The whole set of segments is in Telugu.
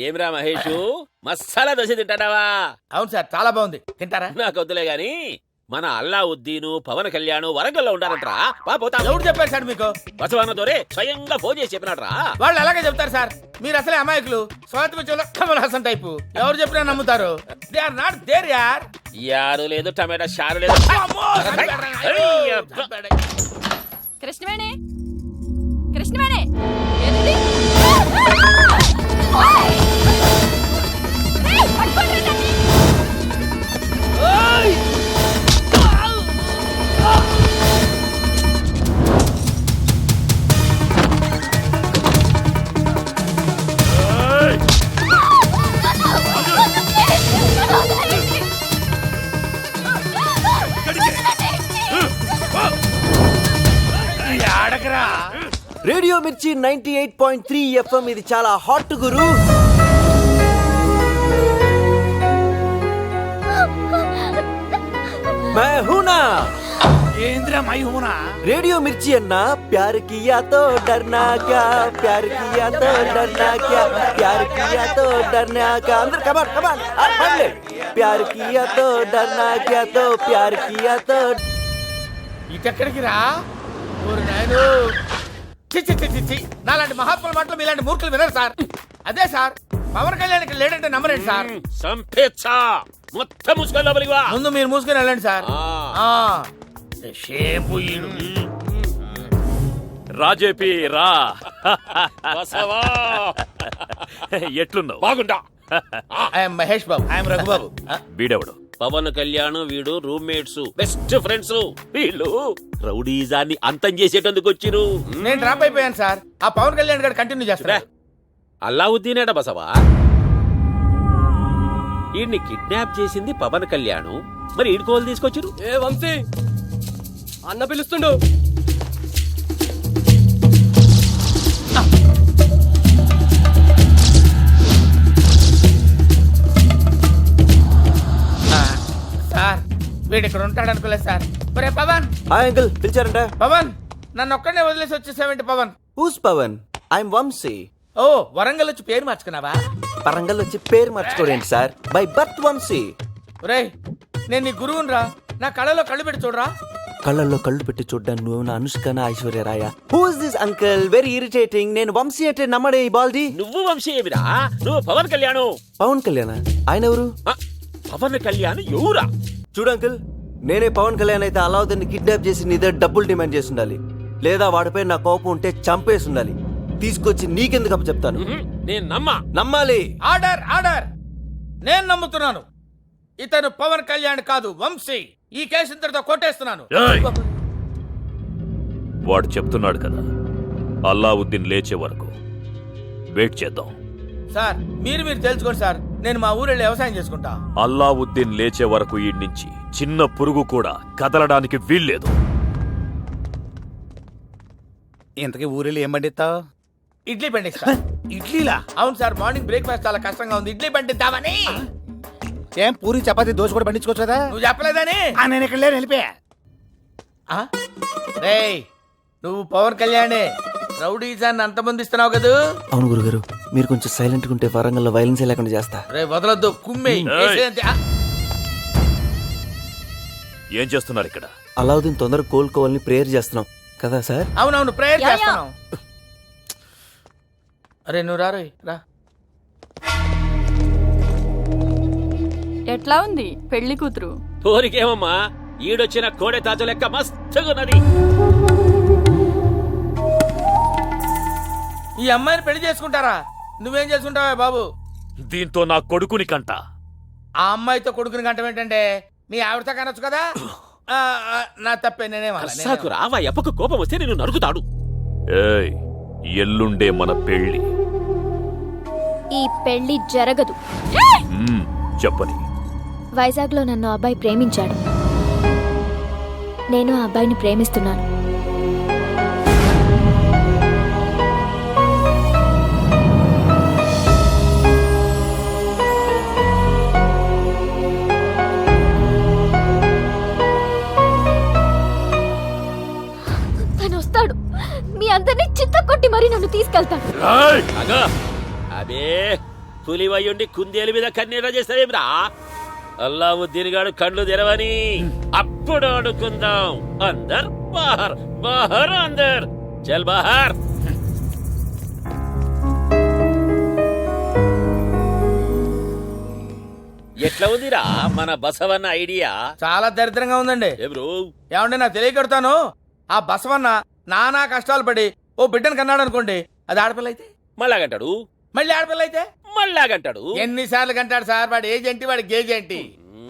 ఏమిరా మహేష్, మసాలా దోశ తింటాడావా? అవును సార్, చాలా బాగుంది. తింటారా? నాకు వద్దులే గాని మన అల్లావుద్దీను పవన్ కళ్యాణ్ వరంగల్లో ఉండాలంటరా. ఎవరు చెప్పారు సార్ మీకు? బసవన్న దొరే స్వయంగా ఫోన్ చేసి చెప్పినాడ్రా. వాళ్ళు అలాగే చెప్తారు సార్. మీరు అసలే అమాయకులు. స్వాతంత్ర్యంలో కమల్ హాసన్ టైపు. ఎవరు చెప్పినా నమ్ముతారు. దే ఆర్ నాట్ దేర్ యార్. యారు లేదు, టమాటా షారు లేదు. కృష్ణవేణి, కృష్ణవేణి, ఏంటిది? రేడియో మిర్చి 98.3 FM. ఇది చాలా హాట్ గురు. मैं हूं ना. ఏంద్రా మై హూనా? रेडियो मिर्ची अन्ना प्यार किया तो डरना क्या, प्यार किया तो डरना क्या, प्यार किया तो डरना क्या. अंदर कमान कमान पढ़ ले. प्यार किया तो डरना क्या, तो प्यार किया तो. ఇటెక్కడికి రా? ఓరి నాయనో, నాలాంటి మహాత్ముల మాటలు మీలాంటి మూర్ఖులు వినరు సార్. అదే సార్, పవన్ కళ్యాణ్ లేడంటే నమ్మరండి సార్. సంపేచ్చా మొత్తం మూసుకొని లోపలికి వా. ముందు మీరు మూసుకొని వెళ్ళండి సార్. రాజేపీ రా. బసవా ఎట్లున్నావు? బాగుంటా. ఐఎమ్ మహేష్ బాబు. ఐఎమ్ రఘుబాబు. వీడెవడు? పవన్ కళ్యాణ్ వీడు రూమ్మేట్స్, బెస్ట్ ఫ్రెండ్స్. వీళ్ళు రౌడీజాన్ని అంతం చేసేటందుకు వచ్చిరు. నేను డ్రాప్ అయిపోయాను సార్. ఆ పవన్ కళ్యాణ్ గారు కంటిన్యూ చేస్తారా? అల్లావుద్దీనేట బసవా. ఈయన్ని కిడ్నాప్ చేసింది పవన్ కళ్యాణ్. మరి ఈడుకోవాలి తీసుకొచ్చిరు. ఏ వంశీ, అన్న పిలుస్తుండు. సార్, వీడు ఇక్కడ ఉంటాడు అనుకోలేదు సార్. ఒరే పవన్. హాయ్ అంకుల్, పిలిచారంట. పవన్, నన్ను ఒక్కడే వదిలేసి వచ్చేసావేంటి పవన్? హూస్ పవన్? ఐఎమ్ వంశీ. ఓ, వరంగల్ వచ్చి పేరు మార్చుకున్నావా? పరంగల్ వచ్చి పేరు మార్చుకోండి సార్. By birth Vamsi. ఒరే, నేను నీ గురువుని రా. నా కళ్ళలో కళ్ళు పెట్టి చూడరా. కళ్ళల్లో కళ్ళు పెట్టి చూడ్డాను. నువ్వు నా అనుష్కనా ఐశ్వర్య రాయ? Who is this uncle? Very irritating. నేను వంశీ అంటే నమ్మడే ఈ బాల్ది. నువ్వు వంశీ ఏమిరా? నువ్వు పవన్ కళ్యాణ్. పవన్ కళ్యాణ్ ఆయన ఎవరు? పవన్ కళ్యాణ్ ఎవరా? చూడు అంకుల్, నేనే పవన్ కళ్యాణ్ అయితే అలావుద్దీన్ని కిడ్నాప్ చేసి నీ దగ్గర డబ్బులు డిమాండ్ చేసి ఉండాలి. లేదా వాడిపై నా కోపం ఉంటే చంపేసి ఉండాలి. తీసుకొచ్చి నీకెందుకు అప్పు చెప్తాను? నేను నమ్మాలి. Order order. నేను నమ్ముతున్నాను. ఇతను పవన్ కళ్యాణ్ కాదు, వంశీ. ఈ కేసు ఇంతటితో కొట్టేస్తున్నాను. వాడు చెప్తున్నాడు కదా, అల్లావుద్దీన్ లేచే వరకు వెయిట్ చేద్దాం. సార్, మీరు తెలుసుకోండి సార్. నేను మా ఊరెళ్ళి వ్యవసాయం చేసుకుంటా. అల్లావుద్దీన్ లేచే వరకు ఈ నుంచి చిన్న పురుగు కూడా కదలడానికి వీల్లేదు. ఇంతకీ ఊరెళ్ళి ఏం పండిస్తావు? ఇడ్లీ పండిస్తా. ఇడ్లీలా? అవును సార్, మార్నింగ్ బ్రేక్ఫాస్ట్ చాలా కష్టంగా ఉంది. ఇడ్లీ పండిద్దామని. ఏం పూరి చపాతీ దోశ కూడా పండించుకోవచ్చు కదా? నువ్వు చెప్పలేదని. నేను ఇక్కడ లేని వెళ్ళిపోయా. రేయ్, నువ్వు పవన్ కళ్యాణే. రౌడీజాన్ని అంతమంది ఇస్తున్నావు కదా? అవును గురుగారు, మీరు కొంచెం సైలెంట్ గా ఉంటే వరంగల్లో వైలెన్స్ లేకుండా చేస్తా. రే వదలొద్దు, కుమ్మే. ఏం చేస్తున్నారు ఇక్కడ? అలావుద్దీన్ తొందరగా కోలుకోవాలని ప్రేయర్ చేస్తున్నాం కదా సార్? అవునవును, ప్రేయర్ చేస్తున్నాం. అరే నువ్వు రా. ఎట్లా ఉంది పెళ్లి కూతురు? తోరికేమమ్మా, ఈడొచ్చిన కోడె తాజు లెక్క మస్తున్నది. ఈ అమ్మాయిని పెళ్లి చేసుకుంటారా? నువ్వేం చేసుకుంటావా బాబు? దీంతో నా కొడుకుని కంట. ఆ అమ్మాయితో కొడుకుని కంటం ఏంటంటే నీ ఆవిడతో కనొచ్చు కదా. నా తప్పే, సాకు రావా. ఎప్పకు కోపం వస్తే నేను నరుకుతాడు. ఏయ్, ఎల్లుండే మన పెళ్లి. ఈ పెళ్లి జరగదు. చెప్పని. వైజాగ్ లో నన్ను అబ్బాయి ప్రేమించాడు. నేను ఆ అబ్బాయిని ప్రేమిస్తున్నాను. తను వస్తాడు. మీ అందరినీ చిత్త కొట్టి మరీ నన్ను తీసుకెళ్తాడు. అబే పులివయ్యుండి కుందేలు మీద కన్నీర చేస్తావేమిరా? అల్లావుద్దీన్ గాడు కళ్ళు తెరవని అప్పుడు ఆడుకుందాం. అందర్ బాహర్, బాహర్ అందర్, చల్ బాహర్. ఎట్లా ఉందిరా మన బసవన్న ఐడియా? చాలా దరిద్రంగా ఉందండి. బ్రో ఏమంటే నాకు తెలియకడతాను. ఆ బసవన్న నానా కష్టాలు పడి ఓ బిడ్డను కన్నాడు అనుకోండి, అది ఆడపిల్ల అయితే మళ్ళాగంటాడు, మళ్ళీ ఆడపిల్ల అయితే మళ్ళాగంటాడు. ఎన్నిసార్లు కంటాడు సార్? వాడు ఏజ్ ఏంటి, వాడి గేజ్ ఏంటి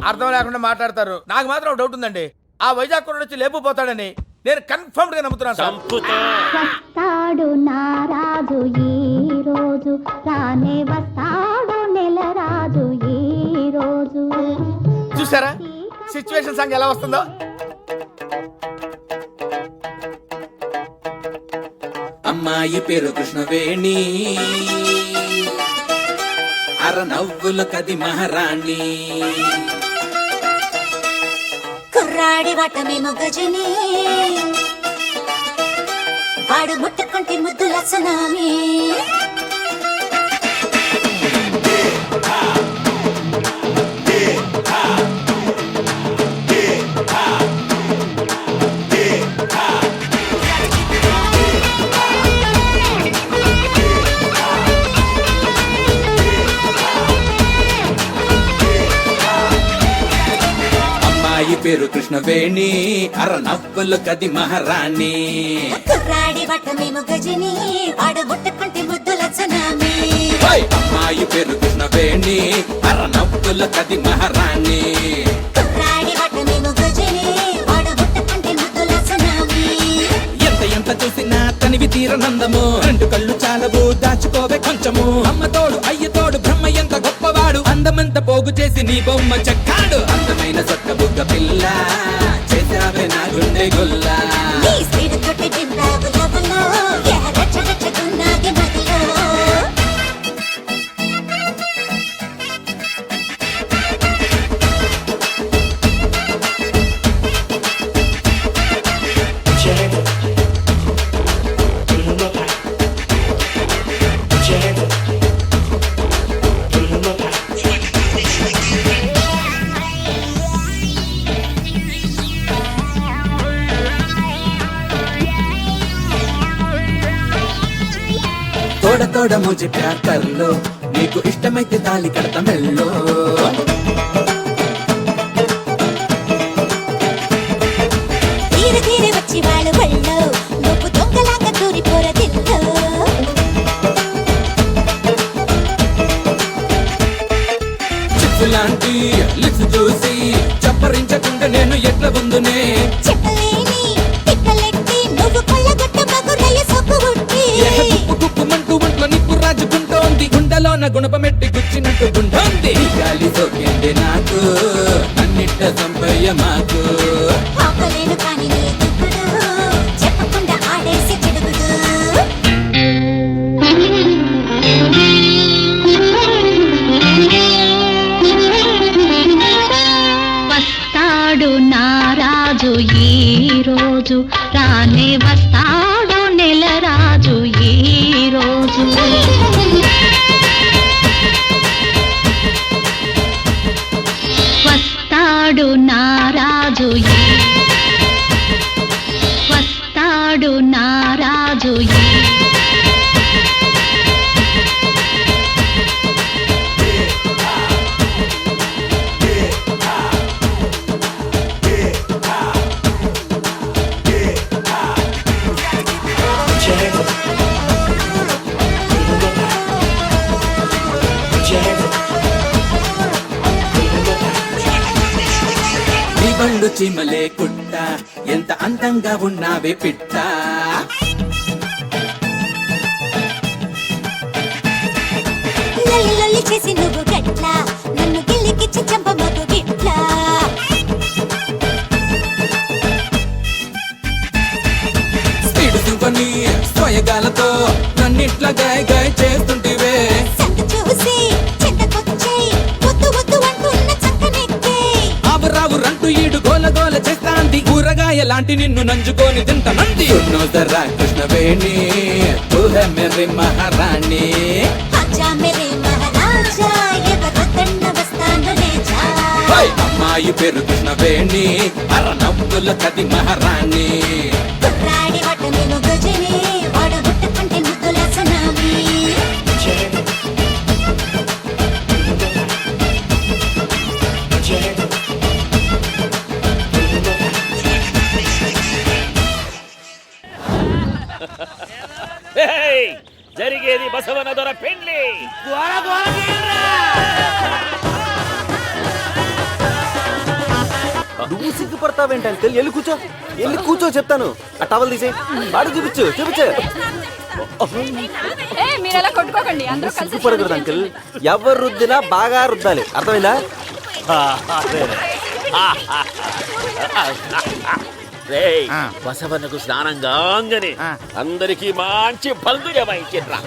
అర్థం లేకుండా మాట్లాడతారు. నాకు మాత్రం ఒక డౌట్ ఉందండి. ఆ వైజాగ్ కుర్రాడు వచ్చి లేపుపోతాడని నేను కన్ఫర్మ్ గా నమ్ముతున్నాను సార్. చంపుతా. వస్తాడు నారాజు ఈ రోజు, రానే వస్తాడు నెల రాజు ఈ రోజు. చూసారా సిచ్యువేషన్ సాంగ్ ఎలా వస్తుందో? అమ్మాయి పేరు కృష్ణవేణి, అర నవ్వుల కది మహారాణి. కుర్రాడి వటమేమో గజని, వాడు ముట్టుకుంటే ముద్దుల సునామీ. అమ్మాయి పేరు కృష్ణవేణి, అర నవ్వుల కది మహారాణి. కుర్రాడి వటమేమో గజని, వాడు ముట్టుకుంటే ముద్దుల సునామీ. అమ్మాయి పేరు కృష్ణవేణి, అర నవ్వుల కది మహారాణి. కుర్రాడి వటమేమో గజని, వాడు ముట్టుకుంటే ముద్దుల సునామీ. ఎంత ఎంత చూసినా తనివి తీరనందము, రెండు కళ్ళు చాలవు దాచుకోవే కొంచెము. అమ్మ తోడు అయ్య తోడు బ్రహ్మ ఎంత గొప్పవాడు, అందమంత పోగు చేసి నీ బొమ్మ చెక్కాడు. అందమైన సొక్క బుగ్గ పిల్ల చేసావే నా గుండె గుల్లా. నీ స్పీడ్ తోటి డిందాగు లవలో, రచ్చ రచ్చకున్నాది మదిలో. తోడ తోడ ముझे ప్యార్ కర్లో, నీకు ఇష్టమైతే తాళి కడత మెల్లో. తీరు తీరు వచ్చి వాళ్ళు బళ్ళో, నువ్వు దొంగలాగా దూరిపోర దిల్లో. చిప్పులాంటి లిప్స్ చూసి చప్పరించకుండా నేను ఎట్ల ఉందునే. చెప్పలేని తిక్కలెట్టి నువ్వు కొల్లగొట్ట మగురయ్య సొక్కుబుట్టి. గుప్పు గుప్పుమంటూ ఒంట్లో నిప్పు రాజుకుంటోంది, గుండెలోన గుణపమెట్టి గుచ్చినట్టు గుంటోంది. గాలి సోకింది నాకు, నన్నిట్ట సంపయ్య మాకు. ఆపలేను కానీ నీ దిక్కుడు, చెప్పకుండా ఆడేసి చెడుగుడు. వస్తాడు నారాజు ఈ రోజు, రానే వస్తాడు నెల రాజు ఈ రోజు. వస్తాడు నారాజు వస్తాడు నారాజు నీ బళ్ళు చీమలే కుట్ట, ఎంత అందంగా ఉన్నావే పిట్ట. లల్లి లల్లి చేసి నువ్వు గట్లా, నన్ను గిల్లికిచ్చి చంపమగు గిట్లా. స్పీడ్ సింఫనీ స్వయగాలతో నన్నిట్లా గాయ గాయ చేస్తుంటివే. సంత చూసి చెంతకొచ్చే, వద్దు వద్దు అంటున్న చక్కనెక్కే. ఆవురావురంటూ ఈడు గోల గోల చేస్తాంది, కూరగాయ లాంటి నిన్ను నంజుకొని తింటనంది. సున్నోదరా కృష్ణవేణి, తూ హై మేరీ మహారాణి. ఆజా మేరే మహారాజ్, రాజా ఎవరొద్దన్న వస్తాను లేచా అమ్మాయి పేరు కృష్ణవేణి అర నవ్వుల కది మహారాణి కుర్రాడి వట నేను గజని వాడు గుట్టుకుంటే ముద్దుల సునామీ హేయ్! జరిగేది బసవన దొర పెండ్లి నువ్వు సిగ్గుపడతావేంటి అంకుల్? వెళ్ళి కూర్చో చెప్తాను. ఆ టవల్ తీసే వాడు చూపించు. ఏ మీరు ఎలా కొట్టుకోకండి, అందరూ కలిసి సిగ్గుపడకూడదు అంకుల్. ఎవరు రుద్దినా బాగా రుద్దాలి, అర్థమైందా? రేయ్, బసవన్నకు స్నానం కాగానే అందరికి మంచి బంధు జమాయించిర్రా.